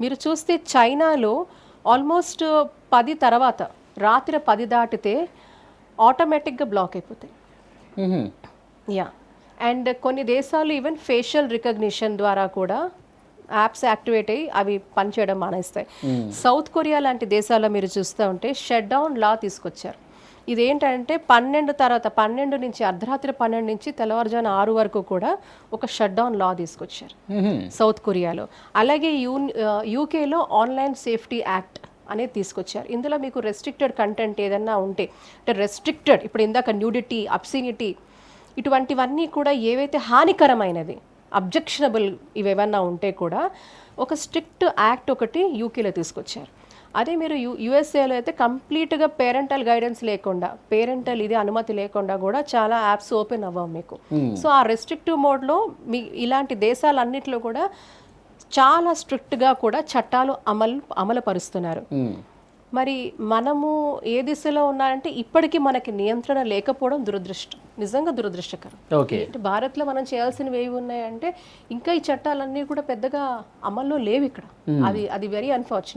మీరు చూస్తే చైనాలో ఆల్మోస్ట్ 10 తర్వాత రాత్రి 10 దాటితే ఆటోమేటిక్గా బ్లాక్ అయిపోతాయి. యా, అండ్ కొన్ని దేశాలు ఈవెన్ ఫేషియల్ రికగ్నిషన్ ద్వారా కూడా యాప్స్ యాక్టివేట్ అయ్యి అవి పనిచేయడం మానేస్తాయి. సౌత్ కొరియా లాంటి దేశాల్లో మీరు చూస్తూ ఉంటే షట్ డౌన్ లా తీసుకొచ్చారు. ఇదేంటంటే 12 నుంచి అర్ధరాత్రి 12 నుంచి తెల్లవారుజామున 6 వరకు కూడా ఒక షట్ డౌన్ లా తీసుకొచ్చారు సౌత్ కొరియాలో. అలాగే యూకేలో ఆన్లైన్ సేఫ్టీ యాక్ట్ అనేది తీసుకొచ్చారు. ఇందులో మీకు రెస్ట్రిక్టెడ్ కంటెంట్ ఏదన్నా ఉంటే, అంటే రెస్ట్రిక్టెడ్, ఇప్పుడు ఇందాక న్యూడిటీ, అబ్సినిటీ, ఇటువంటివన్నీ కూడా ఏవైతే హానికరమైనది, అబ్జెక్షనబుల్ ఇవేమన్నా ఉంటే కూడా ఒక స్ట్రిక్ట్ యాక్ట్ ఒకటి యూకేలో తీసుకొచ్చారు. అదే మీరు యుఎస్ఏలో అయితే కంప్లీట్గా పేరెంటల్ గైడెన్స్ లేకుండా, పేరెంటల్ ఇది అనుమతి లేకుండా కూడా చాలా యాప్స్ ఓపెన్ అవ్వవు మీకు. సో ఆ రెస్ట్రిక్టివ్ మోడ్లో మీ ఇలాంటి దేశాలన్నింటిలో కూడా చాలా స్ట్రిక్ట్గా కూడా చట్టాలు అమలు పరుస్తున్నారు. మరి మనము ఏ దిశలో ఉన్నారంటే ఇప్పటికీ మనకి నియంత్రణ లేకపోవడం దురదృష్టం, నిజంగా దురదృష్టకరం. అంటే భారత్లో మనం చేయాల్సినవి ఏవి ఉన్నాయంటే ఇంకా ఈ చట్టాలన్నీ కూడా పెద్దగా అమల్లో లేవు ఇక్కడ. అది వెరీ అన్ఫార్చునేట్.